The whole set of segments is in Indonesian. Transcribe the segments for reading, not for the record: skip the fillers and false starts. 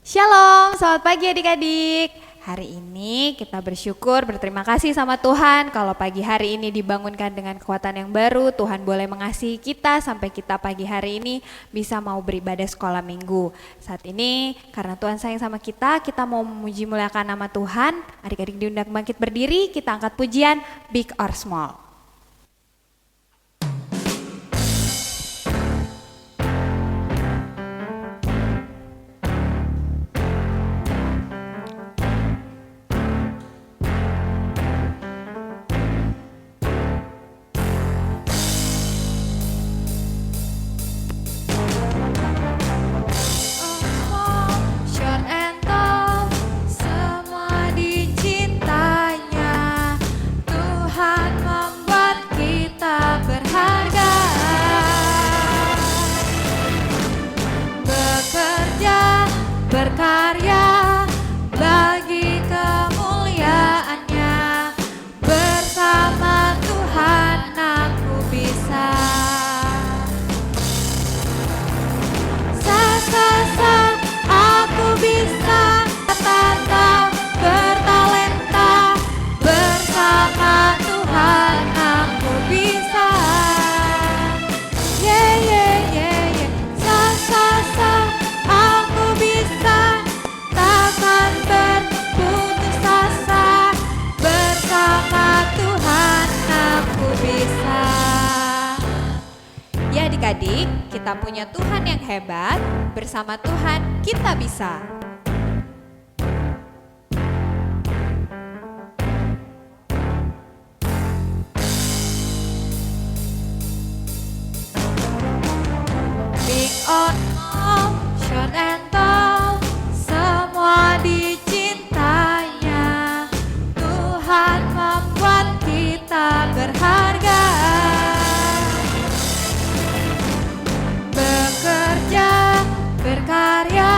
Shalom, selamat pagi adik-adik. Hari ini kita bersyukur, berterima kasih sama Tuhan kalau pagi hari ini dibangunkan dengan kekuatan yang baru. Tuhan boleh mengasihi kita sampai kita pagi hari ini bisa mau beribadah sekolah minggu. Saat ini karena Tuhan sayang sama kita mau memuji muliakan nama Tuhan. Adik-adik diundang bangkit berdiri, kita angkat pujian Big or Small. Berkarya bagi kemuliaan-Nya, bersama Tuhan aku bisa. Sa aku bisa, tata bertalenta, bersama Tuhan aku bisa. Sa aku bisa, takkan berputus asa, bersama Tuhan aku bisa. Ya adik-adik, kita punya Tuhan yang hebat, bersama Tuhan kita bisa. Big or small, short and tall, semua dicintanya. Tuhan membuat kita berharga. Bekerja, berkarya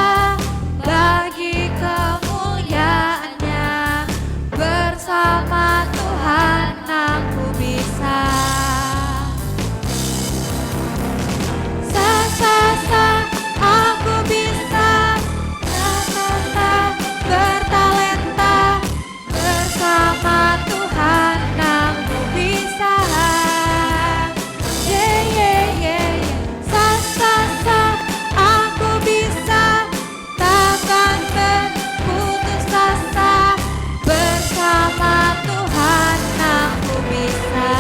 bagi kemuliaan-Nya, bersama Tuhan aku bisa. Sa aku bisa, tata bertalenta, bersama Tuhan aku bisa. Sa aku bisa, takkan berputus asa, bersama Tuhan aku bisa.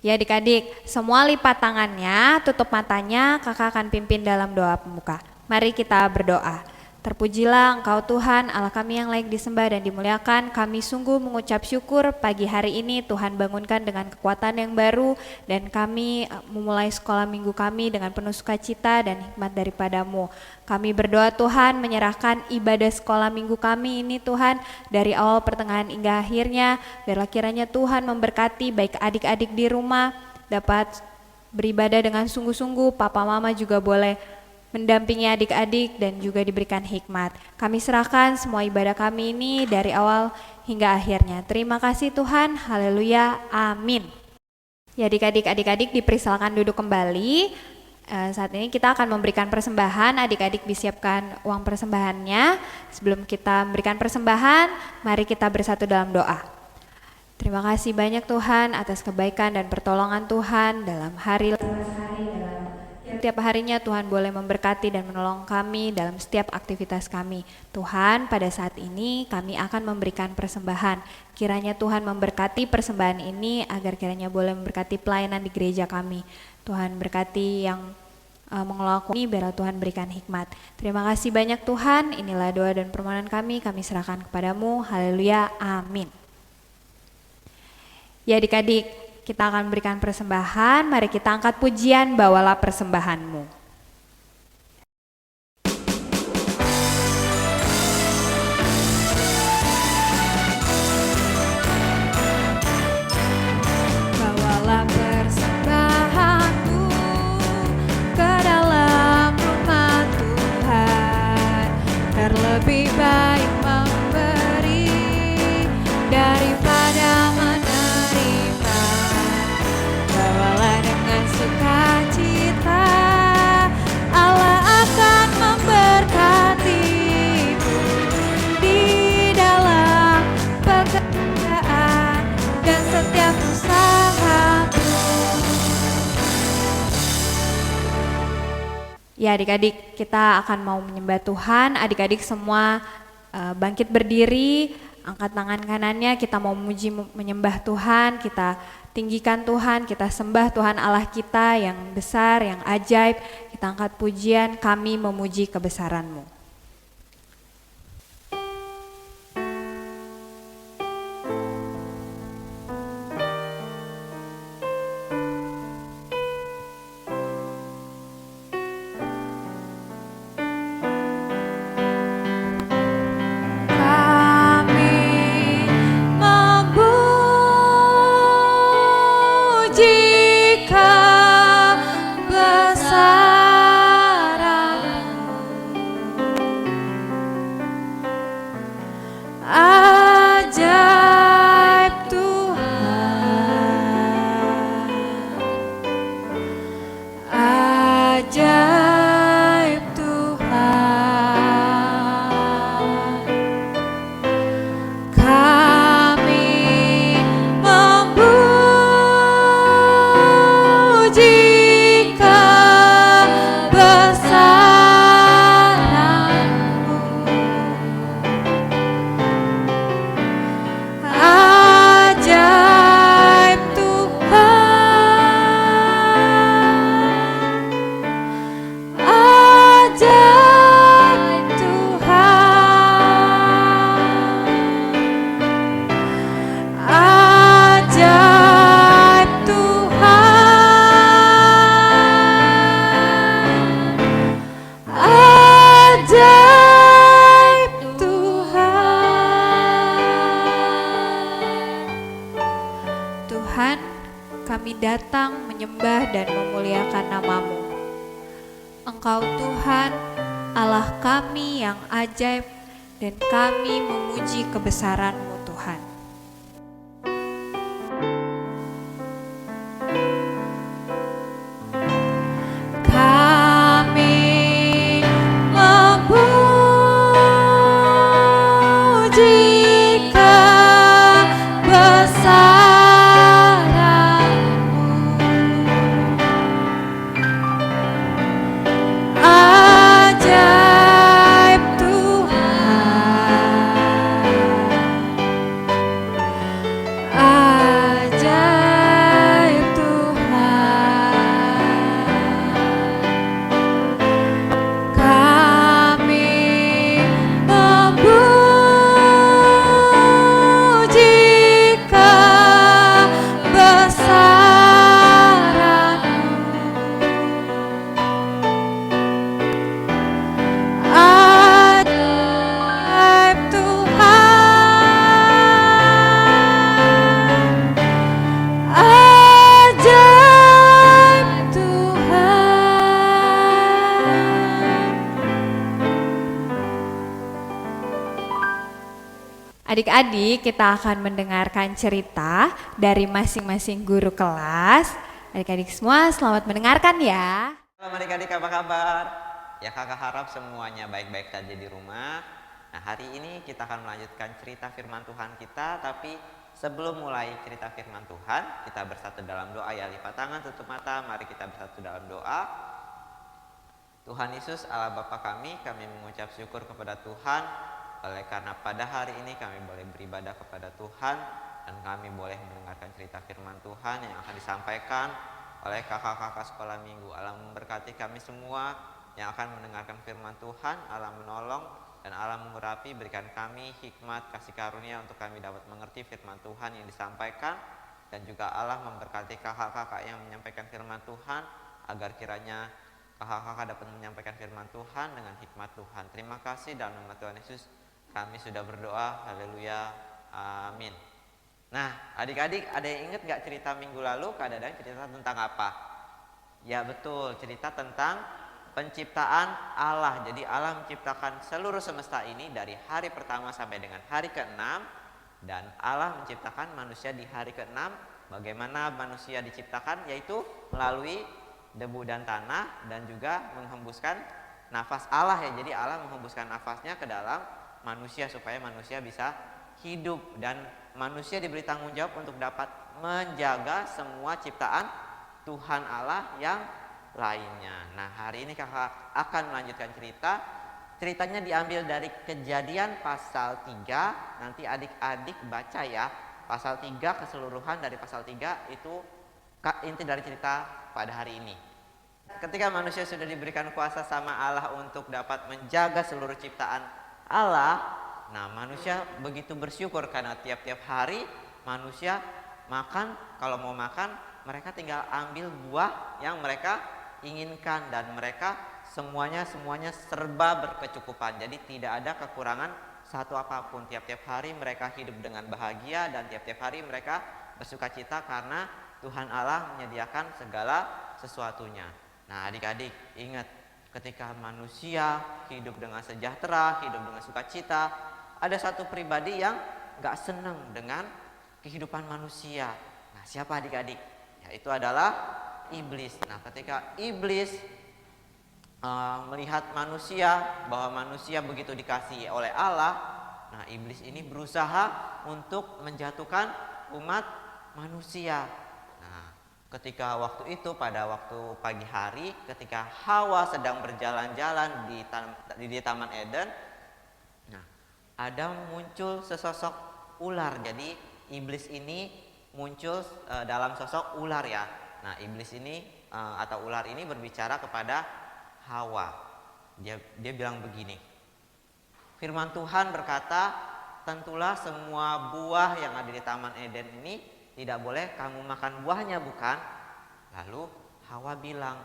Ya adik-adik, semua lipat tangannya, tutup matanya, kakak akan pimpin dalam doa pembuka. Mari kita berdoa. Terpujilah Engkau Tuhan, Allah kami yang layak disembah dan dimuliakan. Kami sungguh mengucap syukur pagi hari ini Tuhan bangunkan dengan kekuatan yang baru, dan kami memulai sekolah minggu kami dengan penuh sukacita dan hikmat daripadamu. Kami berdoa Tuhan menyerahkan ibadah sekolah minggu kami ini Tuhan, dari awal pertengahan hingga akhirnya. Biarlah kiranya Tuhan memberkati baik adik-adik di rumah dapat beribadah dengan sungguh-sungguh, papa mama juga boleh mendampingi adik-adik dan juga diberikan hikmat. Kami serahkan semua ibadah kami ini dari awal hingga akhirnya. Terima kasih Tuhan, haleluya, amin. Ya adik-adik dipersilakan duduk kembali. Saat ini kita akan memberikan persembahan, adik-adik disiapkan uang persembahannya. Sebelum kita memberikan persembahan, mari kita bersatu dalam doa. Terima kasih banyak Tuhan atas kebaikan dan pertolongan Tuhan dalam hari setiap harinya. Tuhan boleh memberkati dan menolong kami dalam setiap aktivitas kami. Tuhan, pada saat ini kami akan memberikan persembahan. Kiranya Tuhan memberkati persembahan ini agar kiranya boleh memberkati pelayanan di gereja kami. Tuhan berkati yang mengelola kami, biarlah Tuhan berikan hikmat. Terima kasih banyak Tuhan, inilah doa dan permohonan kami serahkan kepadamu. Haleluya, amin. Ya adik-adik, kita akan berikan persembahan. Mari kita angkat pujian, bawalah persembahanmu. Bawalah persembahanku ke dalam rumah Tuhan, terlebih baik memberi dari Ya adik-adik, kita akan mau menyembah Tuhan. Adik-adik semua bangkit berdiri, angkat tangan kanannya, kita mau memuji menyembah Tuhan, kita tinggikan Tuhan, kita sembah Tuhan Allah kita yang besar, yang ajaib. Kita angkat pujian, kami memuji kebesaran-Mu. Kami datang menyembah dan memuliakan nama-Mu. Engkau Tuhan, Allah kami yang ajaib, dan kami memuji kebesaran-Mu Tuhan. Adik-adik, kita akan mendengarkan cerita dari masing-masing guru kelas. Adik-adik semua selamat mendengarkan ya. Halo adik-adik, apa kabar? Ya kakak harap semuanya baik-baik saja di rumah. Nah hari ini kita akan melanjutkan cerita firman Tuhan kita. Tapi sebelum mulai cerita firman Tuhan, kita bersatu dalam doa ya. Lipat tangan, tutup mata, mari kita bersatu dalam doa. Tuhan Yesus Allah Bapa kami mengucap syukur kepada Tuhan. Oleh karena pada hari ini kami boleh beribadah kepada Tuhan dan kami boleh mendengarkan cerita firman Tuhan yang akan disampaikan oleh kakak-kakak sekolah minggu. Allah memberkati kami semua yang akan mendengarkan firman Tuhan. Allah menolong dan Allah mengurapi, berikan kami hikmat kasih karunia untuk kami dapat mengerti firman Tuhan yang disampaikan. Dan juga Allah memberkati kakak-kakak yang menyampaikan firman Tuhan agar kiranya kakak-kakak dapat menyampaikan firman Tuhan dengan hikmat Tuhan. Terima kasih dalam nama Tuhan Yesus kami sudah berdoa, haleluya, amin. Nah adik-adik, ada yang ingat gak cerita minggu lalu? Kadang-kadang cerita tentang apa? Ya betul, cerita tentang penciptaan Allah. Jadi Allah menciptakan seluruh semesta ini dari hari pertama sampai dengan hari ke-6. Dan Allah menciptakan manusia di hari ke-6. Bagaimana manusia diciptakan? Yaitu melalui debu dan tanah dan juga menghembuskan nafas Allah ya. Jadi Allah menghembuskan nafasnya ke dalam manusia supaya manusia bisa hidup. Dan manusia diberi tanggung jawab untuk dapat menjaga semua ciptaan Tuhan Allah yang lainnya. Nah, hari ini kakak akan melanjutkan cerita. Ceritanya diambil dari Kejadian pasal 3. Nanti adik-adik baca ya. Pasal 3 keseluruhan dari pasal 3 itu inti dari cerita pada hari ini. Ketika manusia sudah diberikan kuasa sama Allah untuk dapat menjaga seluruh ciptaan Allah, nah manusia begitu bersyukur karena tiap-tiap hari manusia makan, kalau mau makan mereka tinggal ambil buah yang mereka inginkan dan mereka semuanya serba berkecukupan. Jadi tidak ada kekurangan satu apapun. Tiap-tiap hari mereka hidup dengan bahagia dan tiap-tiap hari mereka bersukacita karena Tuhan Allah menyediakan segala sesuatunya. Nah, adik-adik ingat, ketika manusia hidup dengan sejahtera, hidup dengan sukacita, ada satu pribadi yang gak senang dengan kehidupan manusia. Nah, siapa adik-adik? Yaitu adalah iblis. Nah, ketika iblis melihat manusia, bahwa manusia begitu dikasihi oleh Allah, nah iblis ini berusaha untuk menjatuhkan umat manusia. Nah, ketika waktu itu, pada waktu pagi hari, ketika Hawa sedang berjalan-jalan di Taman Eden, nah ada muncul sesosok ular. Jadi iblis ini muncul dalam sosok ular ya. Nah, iblis ini atau ular ini berbicara kepada Hawa. Dia bilang begini. Firman Tuhan berkata, tentulah semua buah yang ada di Taman Eden ini tidak boleh kamu makan buahnya, bukan? Lalu Hawa bilang,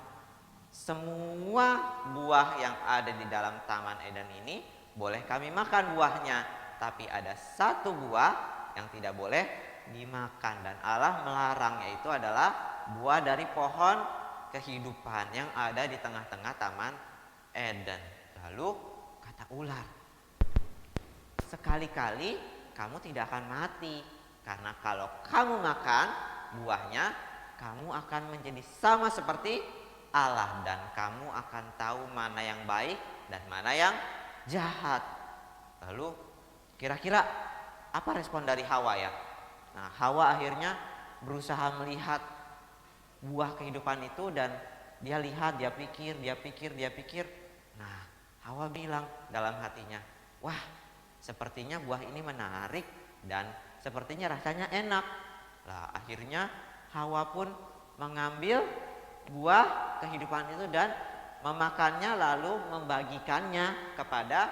semua buah yang ada di dalam Taman Eden ini boleh kami makan buahnya, tapi ada satu buah yang tidak boleh dimakan dan Allah melarang, yaitu adalah buah dari pohon kehidupan yang ada di tengah-tengah Taman Eden. Lalu kata ular, sekali-kali kamu tidak akan mati, karena kalau kamu makan buahnya, kamu akan menjadi sama seperti Allah dan kamu akan tahu mana yang baik dan mana yang jahat. Lalu kira-kira apa respon dari Hawa ya? Nah, Hawa akhirnya berusaha melihat buah kehidupan itu dan dia lihat, dia pikir. Nah, Hawa bilang dalam hatinya, wah, sepertinya buah ini menarik dan sepertinya rasanya enak. Lah, akhirnya Hawa pun mengambil buah kehidupan itu dan memakannya, lalu membagikannya kepada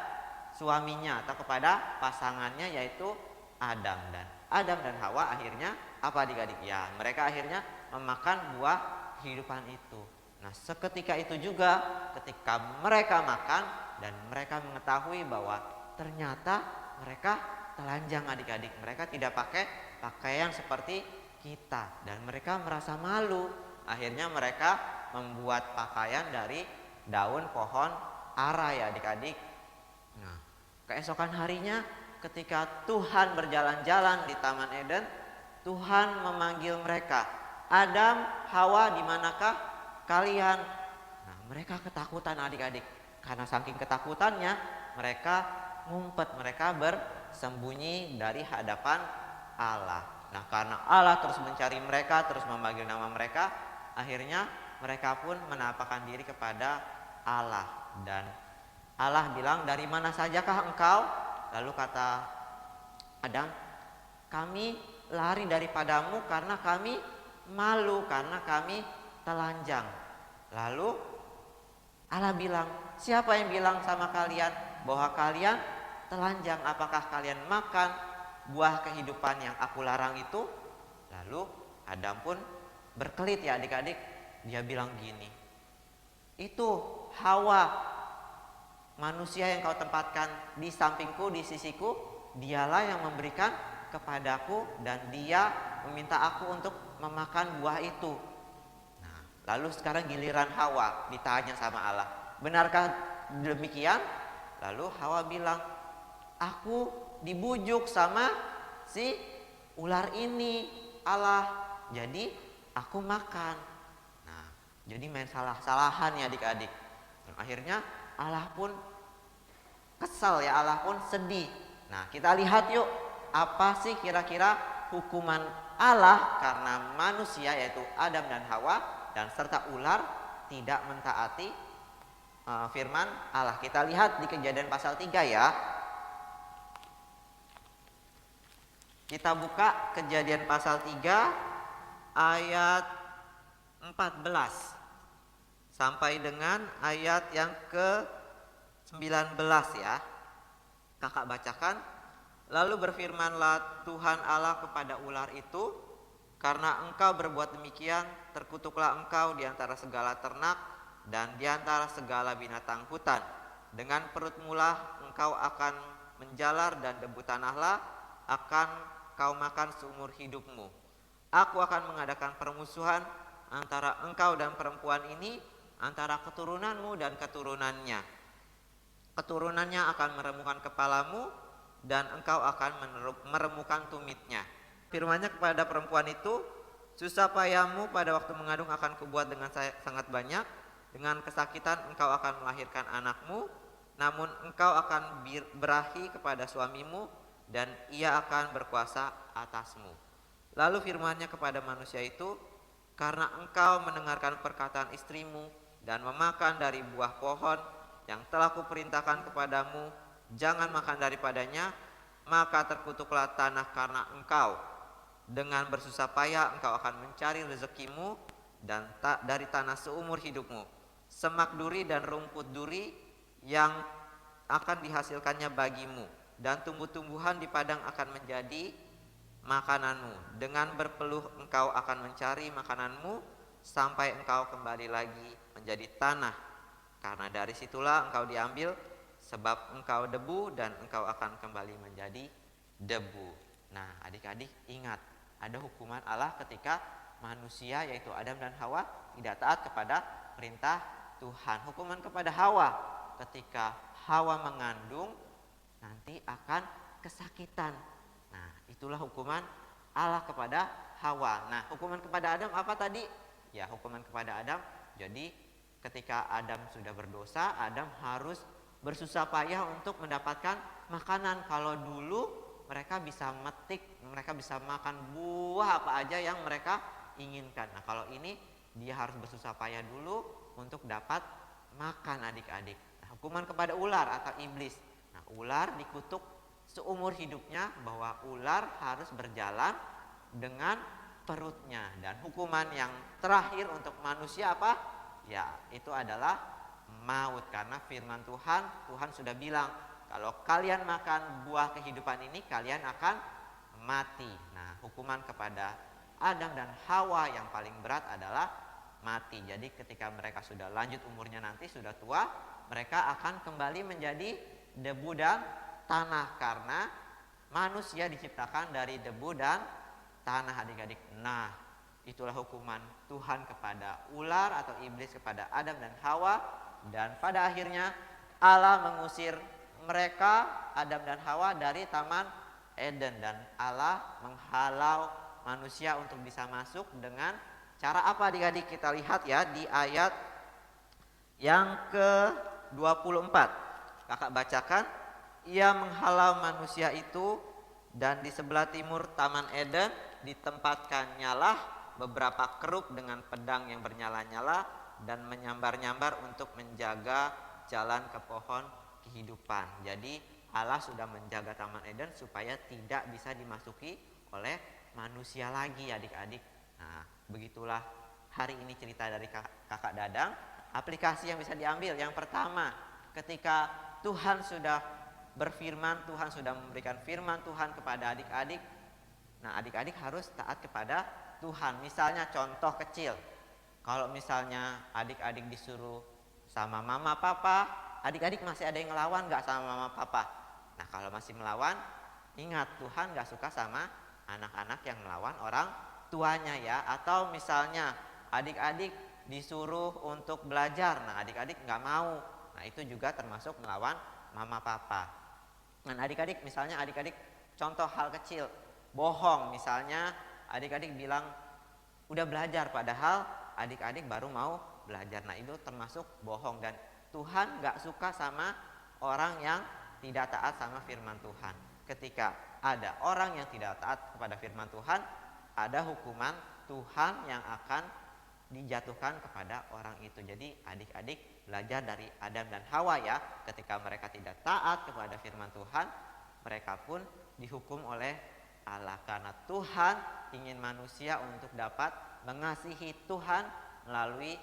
suaminya atau kepada pasangannya, yaitu Adam. Dan Adam dan Hawa akhirnya apa adik-adik? Ya, mereka akhirnya memakan buah kehidupan itu. Nah, seketika itu juga ketika mereka makan dan mereka mengetahui bahwa ternyata mereka telanjang adik-adik. Mereka tidak pakai pakaian seperti kita dan mereka merasa malu. Akhirnya mereka membuat pakaian dari daun pohon ara ya adik-adik. Nah, keesokan harinya ketika Tuhan berjalan-jalan di Taman Eden, Tuhan memanggil mereka, Adam, Hawa, di manakah kalian? Nah, mereka ketakutan adik-adik. Karena saking ketakutannya, mereka ngumpet, mereka bersembunyi dari hadapan Allah. Nah, karena Allah terus mencari mereka, terus memanggil nama mereka, akhirnya mereka pun menampakkan diri kepada Allah. Dan Allah bilang, dari mana sajakah engkau? Lalu kata Adam, kami lari daripadamu karena kami malu, karena kami telanjang. Lalu Allah bilang, siapa yang bilang sama kalian bahwa kalian telanjang? Apakah kalian makan buah kehidupan yang aku larang itu? Lalu Adam pun berkelit ya adik-adik. Dia bilang gini, itu Hawa, manusia yang kau tempatkan di sampingku, di sisiku, dialah yang memberikan kepadaku dan dia meminta aku untuk memakan buah itu. Nah, lalu sekarang giliran Hawa ditanya sama Allah, benarkah demikian? Lalu Hawa bilang, aku dibujuk sama si ular ini Allah, jadi aku makan. Nah, jadi main salah-salahan ya adik-adik. Dan akhirnya Allah pun kesal ya, Allah pun sedih. Nah, kita lihat yuk, apa sih kira-kira hukuman Allah karena manusia, yaitu Adam dan Hawa dan serta ular tidak mentaati firman Allah. Kita lihat di Kejadian pasal 3 ya. Kita buka Kejadian pasal 3 ayat 14 sampai dengan ayat yang ke-19 ya. Kakak bacakan. Lalu berfirmanlah Tuhan Allah kepada ular itu, karena engkau berbuat demikian, terkutuklah engkau di antara segala ternak dan di antara segala binatang hutan. Dengan perutmu lah engkau akan menjalar, dan debu tanahlah akan kau makan seumur hidupmu. Aku akan mengadakan permusuhan antara engkau dan perempuan ini, antara keturunanmu dan keturunannya. Keturunannya akan meremukkan kepalamu, dan engkau akan meremukkan tumitnya. Firman-Nya kepada perempuan itu, susah payahmu pada waktu mengandung akan kubuat dengan sangat banyak. Dengan kesakitan engkau akan melahirkan anakmu, namun engkau akan berahi kepada suamimu, dan ia akan berkuasa atasmu. Lalu firman-Nya kepada manusia itu, karena engkau mendengarkan perkataan istrimu dan memakan dari buah pohon yang telah kuperintahkan kepadamu, jangan makan daripadanya, maka terkutuklah tanah karena engkau. Dengan bersusah payah engkau akan mencari rezekimu dan dari tanah seumur hidupmu. Semak duri dan rumput duri yang akan dihasilkannya bagimu, dan tumbuh-tumbuhan di padang akan menjadi makananmu. Dengan berpeluh engkau akan mencari makananmu sampai engkau kembali lagi menjadi tanah, karena dari situlah engkau diambil, sebab engkau debu dan engkau akan kembali menjadi debu. Nah, adik-adik ingat, ada hukuman Allah ketika manusia yaitu Adam dan Hawa tidak taat kepada perintah Tuhan. Hukuman kepada Hawa ketika Hawa mengandung nanti akan kesakitan. Nah, itulah hukuman Allah kepada Hawa. Nah, hukuman kepada Adam apa tadi? Ya, hukuman kepada Adam. Jadi ketika Adam sudah berdosa, Adam harus bersusah payah untuk mendapatkan makanan. Kalau dulu mereka bisa metik, mereka bisa makan buah apa aja yang mereka inginkan. Nah, kalau ini dia harus bersusah payah dulu untuk dapat makan, adik-adik. Nah, hukuman kepada ular atau iblis. Nah, ular dikutuk seumur hidupnya bahwa ular harus berjalan dengan perutnya. Dan hukuman yang terakhir untuk manusia apa? Ya, itu adalah maut, karena firman Tuhan sudah bilang, kalau kalian makan buah kehidupan ini kalian akan mati. Nah, hukuman kepada Adam dan Hawa yang paling berat adalah mati. Jadi ketika mereka sudah lanjut umurnya, nanti sudah tua, mereka akan kembali menjadi debu dan tanah, karena manusia diciptakan dari debu dan tanah, adik-adik. Nah, itulah hukuman Tuhan kepada ular atau iblis, kepada Adam dan Hawa. Dan pada akhirnya Allah mengusir mereka, Adam dan Hawa, dari Taman Eden. Dan Allah menghalau manusia untuk bisa masuk dengan cara apa, adik-adik? Kita lihat ya di ayat yang ke-24. Kakak bacakan. Ia menghalau manusia itu, dan di sebelah timur Taman Eden ditempatkannya lah beberapa kerub dengan pedang yang bernyala-nyala dan menyambar-nyambar untuk menjaga jalan ke pohon kehidupan. Jadi Allah sudah menjaga Taman Eden supaya tidak bisa dimasuki oleh manusia lagi, adik-adik. Nah, begitulah hari ini cerita dari kakak Dadang. Aplikasi yang bisa diambil, yang pertama, ketika Tuhan sudah berfirman, Tuhan sudah memberikan firman Tuhan kepada adik-adik. Nah, adik-adik harus taat kepada Tuhan. Misalnya contoh kecil, kalau misalnya adik-adik disuruh sama mama papa, adik-adik masih ada yang ngelawan gak sama mama papa? Nah, kalau masih melawan, ingat Tuhan gak suka sama anak-anak yang melawan orang tuanya ya. Atau misalnya adik-adik disuruh untuk belajar, nah adik-adik gak mau, nah itu juga termasuk melawan mama papa. Nah, adik-adik misalnya adik-adik contoh hal kecil, bohong, misalnya adik-adik bilang udah belajar padahal adik-adik baru mau belajar. Nah, itu termasuk bohong, dan Tuhan gak suka sama orang yang tidak taat sama firman Tuhan. Ketika ada orang yang tidak taat kepada firman Tuhan, ada hukuman Tuhan yang akan dijatuhkan kepada orang itu. Jadi adik-adik belajar dari Adam dan Hawa ya, ketika mereka tidak taat kepada firman Tuhan, mereka pun dihukum oleh Allah, karena Tuhan ingin manusia untuk dapat mengasihi Tuhan melalui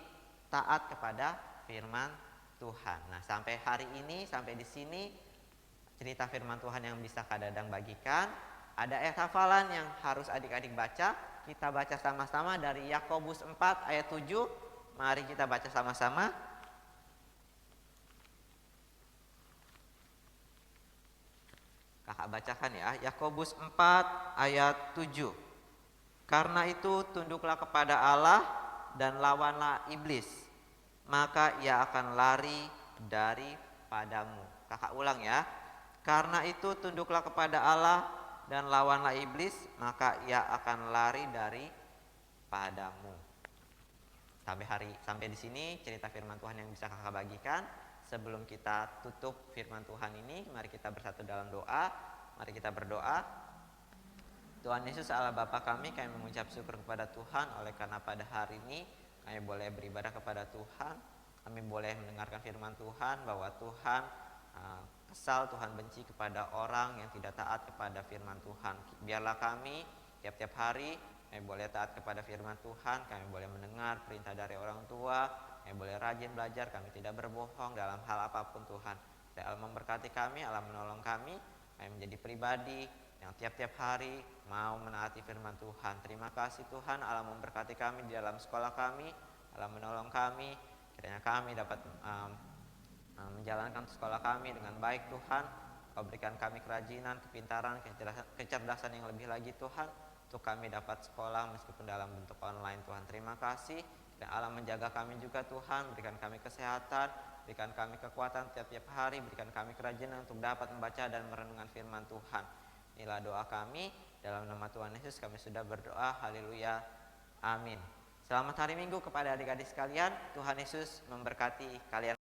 taat kepada firman Tuhan. Nah, sampai hari ini, sampai di sini cerita firman Tuhan yang bisa Kak Dadang bagikan. Ada ayat hafalan yang harus adik-adik baca. Kita baca sama-sama dari Yakobus 4 ayat 7. Mari kita baca sama-sama. Kakak bacakan ya, Yakobus 4 ayat 7. Karena itu tunduklah kepada Allah dan lawanlah iblis, maka ia akan lari daripadamu. Kakak ulang ya. Karena itu tunduklah kepada Allah dan lawanlah iblis, maka ia akan lari daripadamu. Sampai di sini cerita firman Tuhan yang bisa kakak bagikan. Sebelum kita tutup firman Tuhan ini, mari kita bersatu dalam doa. Mari kita berdoa. Tuhan Yesus Allah Bapa kami mengucap syukur kepada Tuhan oleh karena pada hari ini kami boleh beribadah kepada Tuhan. Kami boleh mendengarkan firman Tuhan bahwa Tuhan kesal, Tuhan benci kepada orang yang tidak taat kepada firman Tuhan. Biarlah kami tiap-tiap hari kami boleh taat kepada firman Tuhan. Kami boleh mendengar perintah dari orang tua. Kami boleh rajin belajar, kami tidak berbohong dalam hal apapun Tuhan. Allah memberkati kami, Allah menolong kami menjadi pribadi yang tiap-tiap hari mau menaati firman Tuhan. Terima kasih Tuhan, Allah memberkati kami di dalam sekolah kami, Allah menolong kami. Kiranya kami dapat menjalankan sekolah kami dengan baik Tuhan. Kau berikan kami kerajinan, kepintaran, kecerdasan yang lebih lagi Tuhan, untuk kami dapat sekolah meskipun dalam bentuk online Tuhan. Terima kasih. Dan Allah menjaga kami juga Tuhan, berikan kami kesehatan, berikan kami kekuatan tiap-tiap hari, berikan kami kerajinan untuk dapat membaca dan merenungkan firman Tuhan. Inilah doa kami, dalam nama Tuhan Yesus kami sudah berdoa, haleluya, amin. Selamat hari Minggu kepada adik-adik sekalian, Tuhan Yesus memberkati kalian.